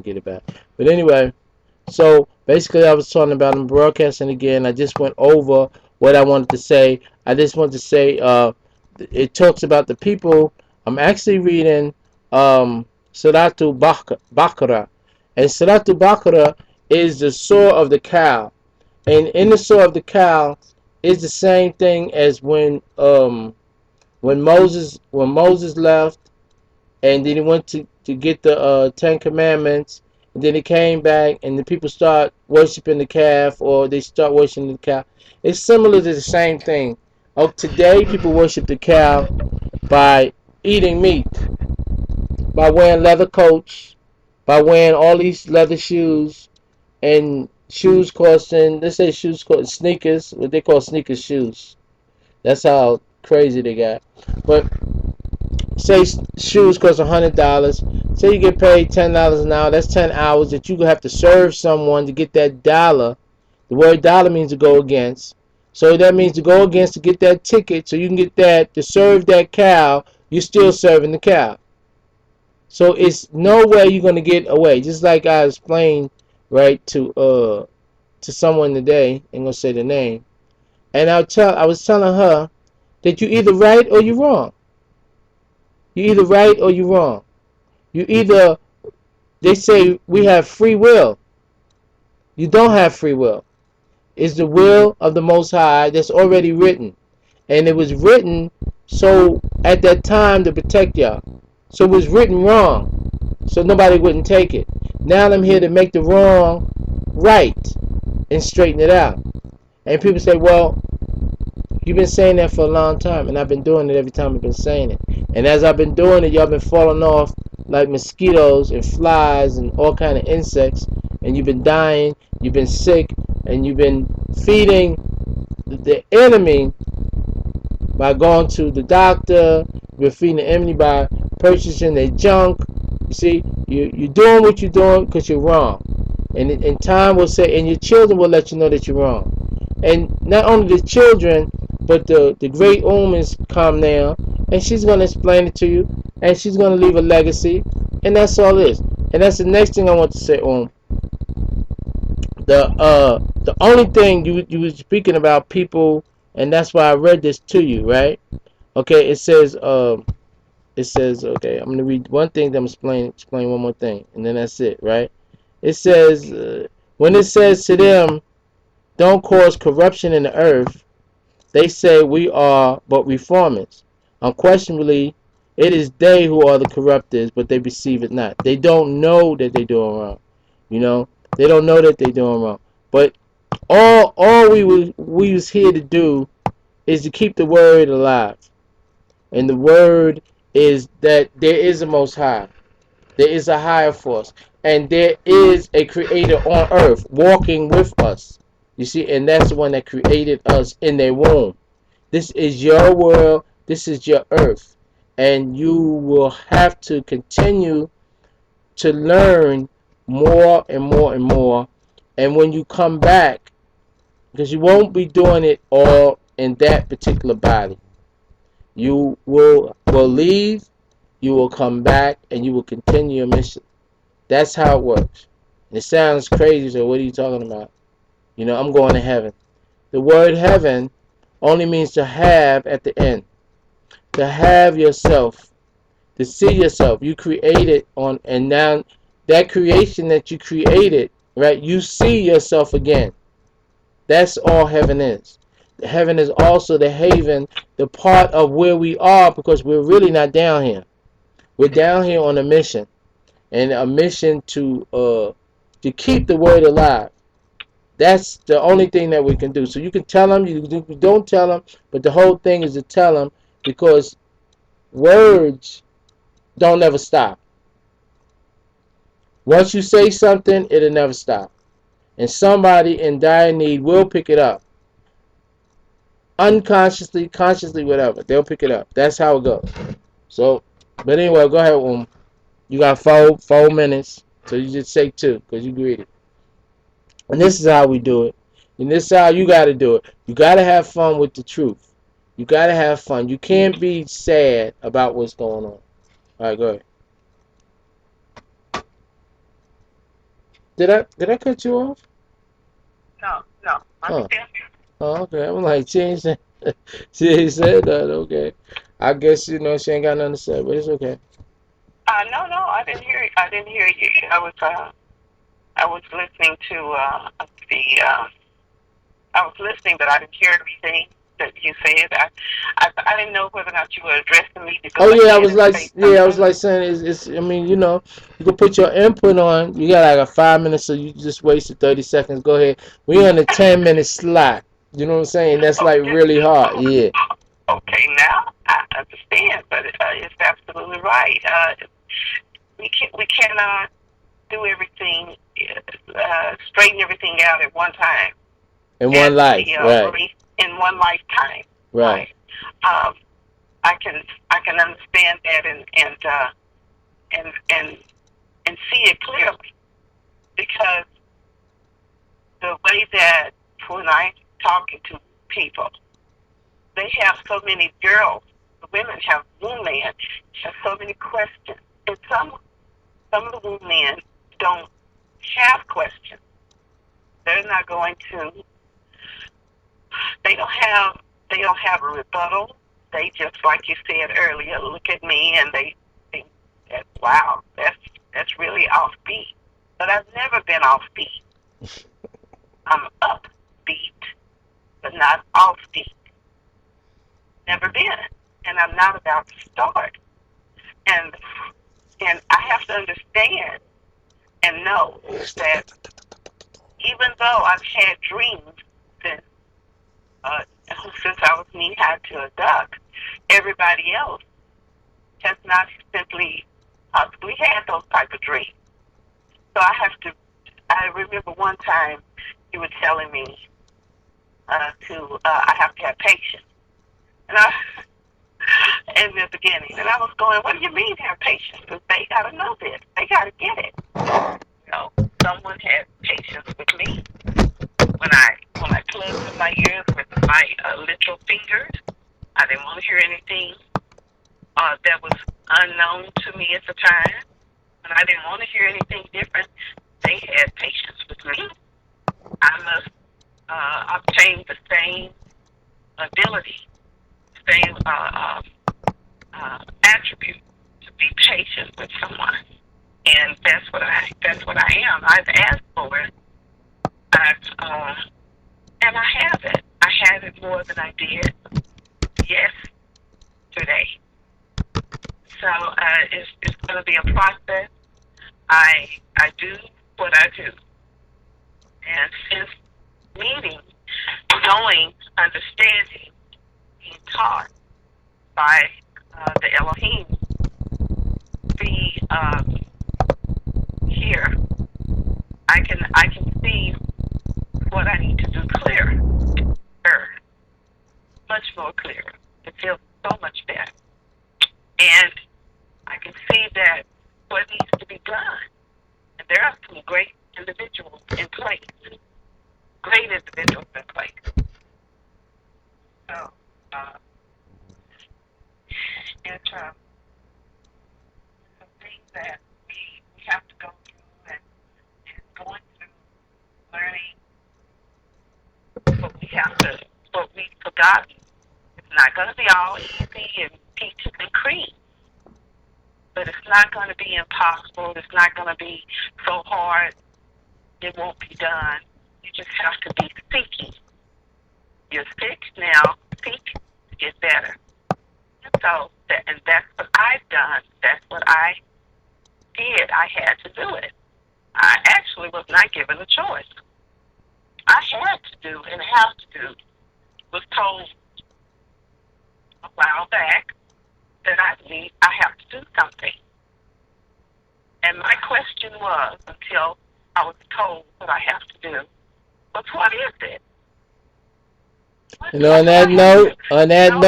get it back. But anyway, so basically, I was talking about I'm broadcasting again. I just went over what I wanted to say. I just wanted to say it talks about the people. I'm actually reading Suratu Bakara. And Suratu Bakara is the soul of the cow. And in the soul of the cow is the same thing as when Moses left and then he went to get the Ten Commandments, and then he came back, and the people start worshiping the calf, or they start worshiping the cow. It's similar to the same thing. Of today, people worship the cow by eating meat, by wearing leather coats, by wearing all these leather shoes, and shoes costing, let's say shoes costing sneakers, what they call sneakers shoes. That's how crazy they got. But say shoes cost $100. Say you get paid $10 an hour. That's 10 hours that you have to serve someone to get that dollar. The word dollar means to go against. So that means to go against to get that ticket so you can get that to serve that cow. You're still serving the cow. So it's no way you're gonna get away. Just like I explained right to someone today. I'm gonna say the name. And I was telling her that you either right or you wrong. You either right or you wrong. You either They say we have free will. You don't have free will. It's the will of the Most High that's already written. And it was written so at that time to protect y'all. So it was written wrong. So nobody wouldn't take it. Now I'm here to make the wrong right and straighten it out. And people say, well, you've been saying that for a long time, and I've been doing it every time I've been saying it. And as I've been doing it, y'all been falling off like mosquitoes and flies and all kind of insects, and you've been dying, you've been sick, and you've been feeding the enemy by going to the doctor. You're feeding the enemy by purchasing their junk. You see, you're doing what you're doing because you're wrong. And time will say, and your children will let you know that you're wrong. And not only the children, but the great omens come now, and she's going to explain it to you, and she's going to leave a legacy, and that's all it is. And that's the next thing I want to say, the only thing you were speaking about people, and that's why I read this to you, right? Okay, it says okay. I'm gonna read one thing. Then I'm explain one more thing, and then that's it, right? It says when it says to them, "Don't cause corruption in the earth," they say we are but reformers. Unquestionably, it is they who are the corruptors, but they perceive it not. They don't know that they're doing wrong. You know, they don't know that they're doing wrong. But all we was here to do is to keep the word alive. And the word is that there is a most high. There is a higher force. And there is a creator on earth walking with us. You see, and that's the one that created us in their womb. This is your world. This is your earth. And you will have to continue to learn more and more and more. And when you come back, because you won't be doing it all in that particular body. You will leave, you will come back, and you will continue your mission. That's how it works. It sounds crazy, so what are you talking about? I'm going to heaven. The word heaven only means to have at the end. To have yourself, to see yourself. You created on, and now that creation that you created, right? You see yourself again. That's all heaven is. Heaven is also the haven, the part of where we are, because we're really not down here. We're down here on a mission, and a mission to keep the word alive. That's the only thing that we can do. So you can tell them, you don't tell them, but the whole thing is to tell them, because words don't ever stop. Once you say something, it'll never stop, and somebody in dire need will pick it up. Unconsciously, consciously, whatever. They'll pick it up. That's how it goes. So, but anyway, go ahead, You got 4 minutes, so you just say 2 because you greedy. And this is how we do it. And this is how you got to do it. You got to have fun with the truth. You got to have fun. You can't be sad about what's going on. All right, go ahead. Did I cut you off? No, no, I'm Oh. still here. Oh, okay. I'm like, she ain't said, she ain't said that. Okay. I guess, she ain't got nothing to say, but it's okay. No, no, I didn't hear. I didn't hear you. I was listening to the. I was listening, but I didn't hear everything that you said. I didn't know whether or not you were addressing me to go Oh yeah, ahead and say I something. was like saying, I mean, you can put your input on. You got like a 5 minutes, so you just wasted 30 seconds. Go ahead. We on a 10 minute slot. You know what I'm saying? That's like Okay. really hard. Yeah. Okay, now I understand, but it's absolutely right. We cannot do everything, straighten everything out at one time. In one As life, the right, race in one lifetime, right. right? Um, I can understand that and and see it clearly because the way that when I'm talking to people, they have so many girls, the women have women have so many questions, and some of the women don't have questions. They're not going to. They don't have. They don't have a rebuttal. They just, like you said earlier, look at me and they think that wow, that's really offbeat. But I've never been offbeat. I'm upbeat, but not offbeat. Never been, and I'm not about to start. And and I have to understand and know that even though I've had dreams since uh, since I was knee high to a duck, everybody else has not simply possibly had those type of dreams. So I have to. I remember one time you were telling me I have to have patience, and I in the beginning, and I was going, "What do you mean have patience? Because they got to know this. They got to get it." You know, someone had patience with me when I plugged in my ears with my literal fingers. I didn't want to hear anything that was unknown to me at the time, and I didn't want to hear anything different. They had patience with me. I must obtain the same ability, same attribute to be patient with someone, and that's what I am. I've asked for it. I've and I have it. I have it more than I did yesterday. So it's going to be a process. I do what I do, and since meeting, knowing, understanding, being taught by the Eloheem, be here, I can see what I need to do clearer, much more clearer. It feels so much better, and I can see that what needs to be done. And there are some great individuals in place, great individuals in place. So uh, it's some things that we have to go through and going through learning what we have to, what we've forgotten. It's not going to be all easy and peaches and cream, but it's not going to be impossible. It's not going to be so hard it won't be done. You just have to be seeking. You're sick now, seek to get better. And so, and that's what I've done. That's what I did. I had to do it. I actually was not given a choice. I had to do and have to do. Was told a while back that I have to do something. And my question was, until I was told what I have to do, was what is it? You know, What on do that I have to do? note, on You that know, note.